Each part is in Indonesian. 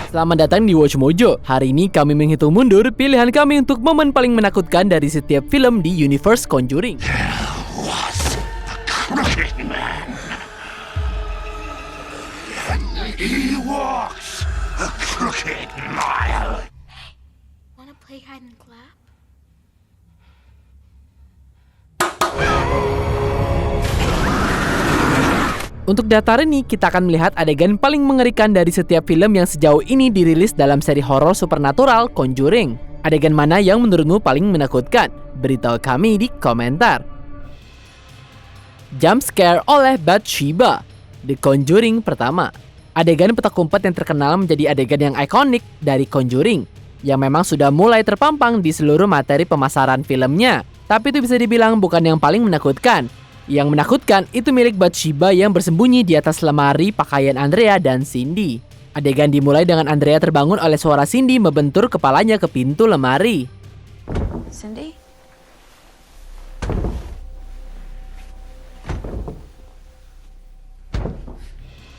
Selamat datang di Watch Mojo. Hari ini kami menghitung mundur pilihan kami untuk momen paling menakutkan dari setiap film di universe Conjuring. He walks a crooked mile. Wanna play hide and clap? Untuk data ini, kita akan melihat adegan paling mengerikan dari setiap film yang sejauh ini dirilis dalam seri horor supernatural Conjuring. Adegan mana yang menurutmu paling menakutkan? Beritahu kami di komentar. Jump scare oleh Bathsheba, The Conjuring pertama. Adegan petak umpet yang terkenal menjadi adegan yang ikonik dari Conjuring, yang memang sudah mulai terpampang di seluruh materi pemasaran filmnya. Tapi itu bisa dibilang bukan yang paling menakutkan. Yang menakutkan itu milik Bathsheba yang bersembunyi di atas lemari pakaian Andrea dan Cindy. Adegan dimulai dengan Andrea terbangun oleh suara Cindy membentur kepalanya ke pintu lemari. Cindy?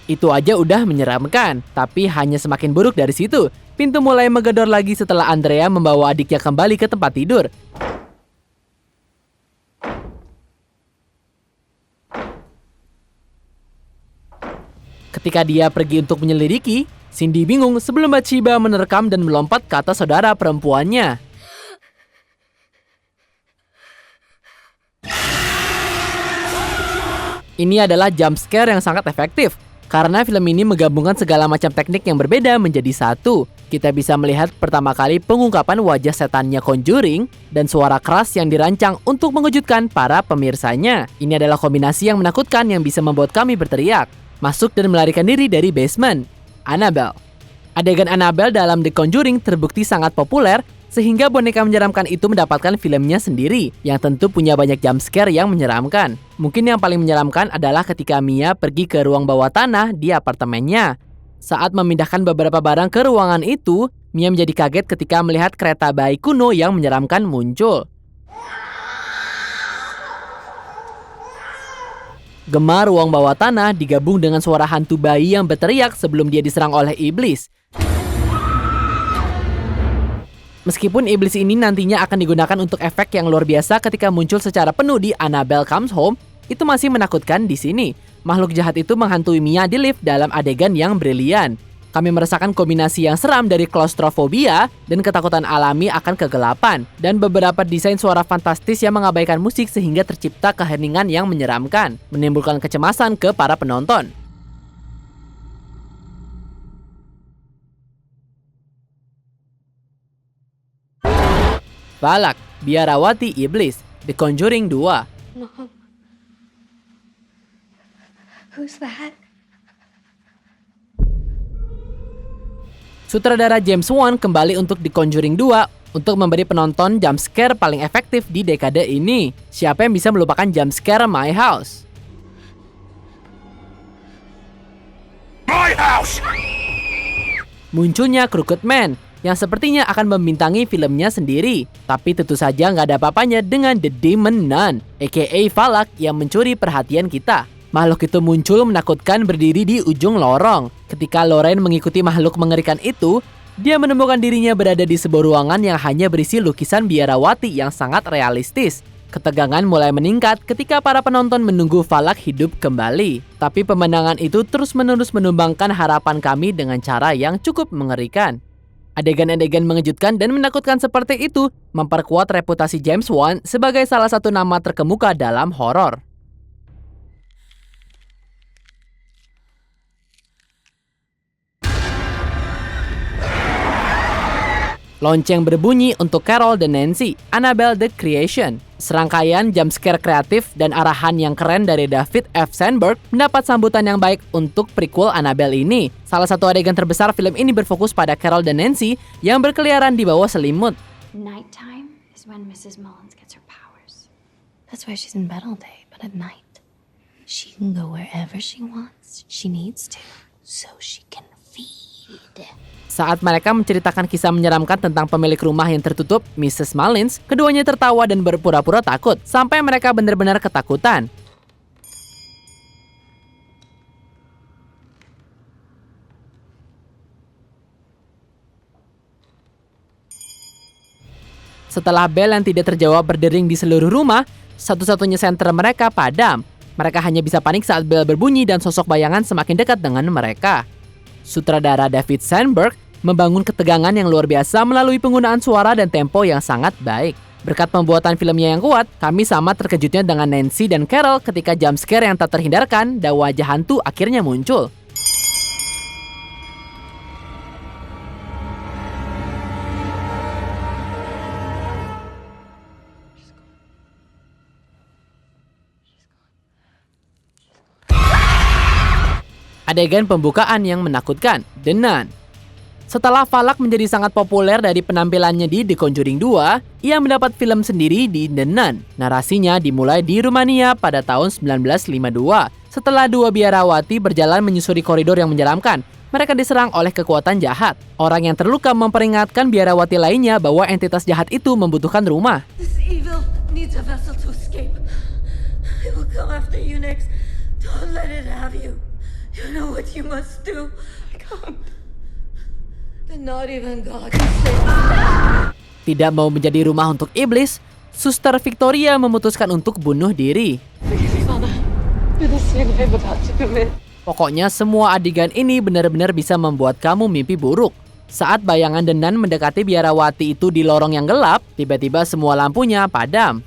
Itu aja udah menyeramkan, tapi hanya semakin buruk dari situ. Pintu mulai menggedor lagi setelah Andrea membawa adiknya kembali ke tempat tidur. Ketika dia pergi untuk menyelidiki, Cindy bingung sebelum Bathsheba menerkam dan melompat ke atas saudara perempuannya. Ini adalah jump scare yang sangat efektif, karena film ini menggabungkan segala macam teknik yang berbeda menjadi satu. Kita bisa melihat pertama kali pengungkapan wajah setannya Conjuring dan suara keras yang dirancang untuk mengejutkan para pemirsanya. Ini adalah kombinasi yang menakutkan yang bisa membuat kami berteriak. Masuk dan melarikan diri dari basement. Annabelle. Adegan Annabelle dalam The Conjuring terbukti sangat populer, sehingga boneka menyeramkan itu mendapatkan filmnya sendiri, yang tentu punya banyak jump scare yang menyeramkan. Mungkin yang paling menyeramkan adalah ketika Mia pergi ke ruang bawah tanah di apartemennya. Saat memindahkan beberapa barang ke ruangan itu, Mia menjadi kaget ketika melihat kereta bayi kuno yang menyeramkan muncul. Gema ruang bawah tanah digabung dengan suara hantu bayi yang berteriak sebelum dia diserang oleh iblis. Meskipun iblis ini nantinya akan digunakan untuk efek yang luar biasa ketika muncul secara penuh di Annabelle Comes Home, itu masih menakutkan di sini. Makhluk jahat itu menghantui Mia di lift dalam adegan yang brilian. Kami merasakan kombinasi yang seram dari klaustrofobia dan ketakutan alami akan kegelapan, dan beberapa desain suara fantastis yang mengabaikan musik sehingga tercipta keheningan yang menyeramkan, menimbulkan kecemasan ke para penonton. Balak, biarawati iblis, The Conjuring 2. Mom. Who's that? Sutradara James Wan kembali untuk The Conjuring 2 untuk memberi penonton jump scare paling efektif di dekade ini. Siapa yang bisa melupakan jump scare My House? My house! Munculnya Crooked Man yang sepertinya akan membintangi filmnya sendiri. Tapi tentu saja nggak ada apa-apanya dengan The Demon Nun, aka Valak yang mencuri perhatian kita. Makhluk itu muncul menakutkan berdiri di ujung lorong. Ketika Lorraine mengikuti makhluk mengerikan itu, dia menemukan dirinya berada di sebuah ruangan yang hanya berisi lukisan biarawati yang sangat realistis. Ketegangan mulai meningkat ketika para penonton menunggu Valak hidup kembali. Tapi pemandangan itu terus-menerus menumbangkan harapan kami dengan cara yang cukup mengerikan. Adegan-adegan mengejutkan dan menakutkan seperti itu memperkuat reputasi James Wan sebagai salah satu nama terkemuka dalam horor. Lonceng berbunyi untuk Carol dan Nancy, Annabelle the Creation. Serangkaian jumpscare kreatif dan arahan yang keren dari David F. Sandberg mendapat sambutan yang baik untuk prequel Annabelle ini. Salah satu adegan terbesar film ini berfokus pada Carol dan Nancy yang berkeliaran di bawah selimut. Nighttime is when Mrs. Mullins gets her powers. That's why she's in bed all day, but at night, she can go wherever she wants, she needs to, so she can feed. Saat mereka menceritakan kisah menyeramkan tentang pemilik rumah yang tertutup, Mrs. Mullins, keduanya tertawa dan berpura-pura takut, sampai mereka benar-benar ketakutan. Setelah bel yang tidak terjawab berdering di seluruh rumah, satu-satunya senter mereka padam. Mereka hanya bisa panik saat bel berbunyi dan sosok bayangan semakin dekat dengan mereka. Sutradara David Sandberg membangun ketegangan yang luar biasa melalui penggunaan suara dan tempo yang sangat baik. Berkat pembuatan filmnya yang kuat, kami sama terkejutnya dengan Nancy dan Carol ketika jump scare yang tak terhindarkan dan wajah hantu akhirnya muncul. Adegan pembukaan yang menakutkan, The Nun. Setelah Falak menjadi sangat populer dari penampilannya di The Conjuring 2, ia mendapat film sendiri di The Nun. Narasinya dimulai di Rumania pada tahun 1952. Setelah dua biarawati berjalan menyusuri koridor yang menyeramkan, mereka diserang oleh kekuatan jahat. Orang yang terluka memperingatkan biarawati lainnya bahwa entitas jahat itu membutuhkan rumah. This evil needs a vessel to escape. It will come after you next. Don't let it have you. You know what you must do. I can't. And not even God can save you. Tidak mau menjadi rumah untuk iblis, Suster Victoria memutuskan untuk bunuh diri. Father, do the sin I'm about to commit. Pokoknya semua adegan ini benar-benar bisa membuat kamu mimpi buruk. Saat bayangan The Nun mendekati biarawati itu di lorong yang gelap, tiba-tiba semua lampunya padam.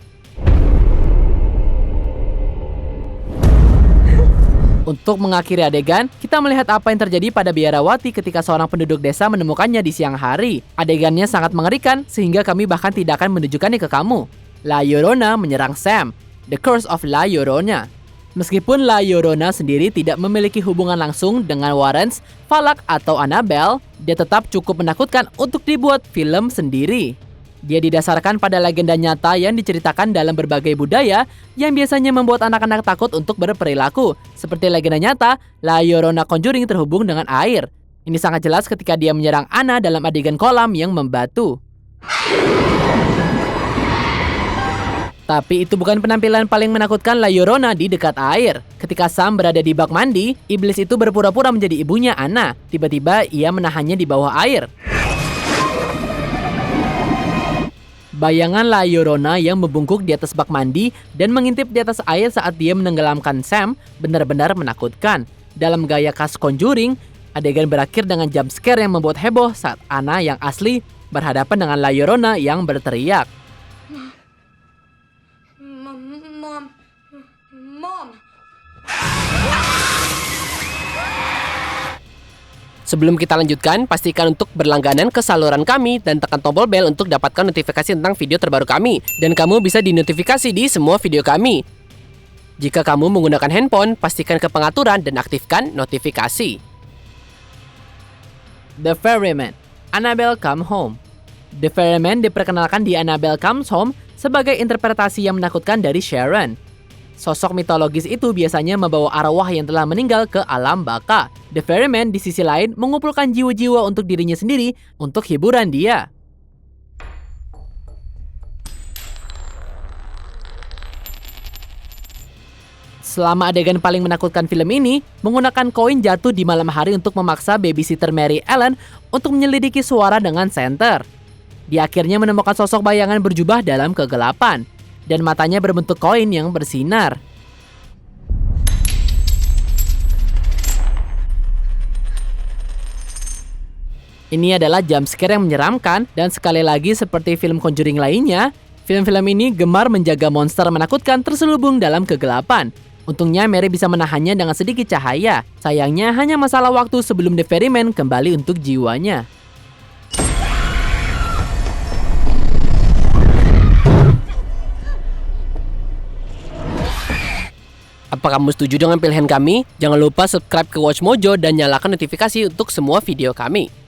Untuk mengakhiri adegan, kita melihat apa yang terjadi pada biarawati ketika seorang penduduk desa menemukannya di siang hari. Adegannya sangat mengerikan, sehingga kami bahkan tidak akan menunjukkannya ke kamu. La Llorona menyerang Sam, The Curse of La Llorona. Meskipun La Llorona sendiri tidak memiliki hubungan langsung dengan Warrens, Falak atau Annabelle, dia tetap cukup menakutkan untuk dibuat film sendiri. Dia didasarkan pada legenda nyata yang diceritakan dalam berbagai budaya yang biasanya membuat anak-anak takut untuk berperilaku. Seperti legenda nyata, La Llorona Conjuring terhubung dengan air. Ini sangat jelas ketika dia menyerang Anna dalam adegan kolam yang membatu. Tapi itu bukan penampilan paling menakutkan La Llorona di dekat air. Ketika Sam berada di bak mandi, iblis itu berpura-pura menjadi ibunya Anna. Tiba-tiba ia menahannya di bawah air. Bayangan La Llorona yang membungkuk di atas bak mandi dan mengintip di atas air saat dia menenggelamkan Sam benar-benar menakutkan. Dalam gaya khas Conjuring, adegan berakhir dengan jump scare yang membuat heboh saat Anna yang asli berhadapan dengan La Llorona yang berteriak. Mom. Sebelum kita lanjutkan, pastikan untuk berlangganan ke saluran kami dan tekan tombol bel untuk dapatkan notifikasi tentang video terbaru kami. Dan kamu bisa dinotifikasi di semua video kami. Jika kamu menggunakan handphone, pastikan ke pengaturan dan aktifkan notifikasi. The Ferryman, Annabelle Come Home. The Ferryman diperkenalkan di Annabelle Comes Home sebagai interpretasi yang menakutkan dari Sharon. Sosok mitologis itu biasanya membawa arwah yang telah meninggal ke alam baka. The Ferryman di sisi lain mengumpulkan jiwa-jiwa untuk dirinya sendiri untuk hiburan dia. Selama adegan paling menakutkan film ini, menggunakan koin jatuh di malam hari untuk memaksa babysitter Mary Ellen untuk menyelidiki suara dengan senter. Dia akhirnya menemukan sosok bayangan berjubah dalam kegelapan, dan matanya berbentuk koin yang bersinar. Ini adalah jump scare yang menyeramkan, dan sekali lagi seperti film Conjuring lainnya, film-film ini gemar menjaga monster menakutkan terselubung dalam kegelapan. Untungnya Mary bisa menahannya dengan sedikit cahaya. Sayangnya hanya masalah waktu sebelum The Ferryman kembali untuk jiwanya. Apa kamu setuju dengan pilihan kami? Jangan lupa subscribe ke Watch Mojo dan nyalakan notifikasi untuk semua video kami.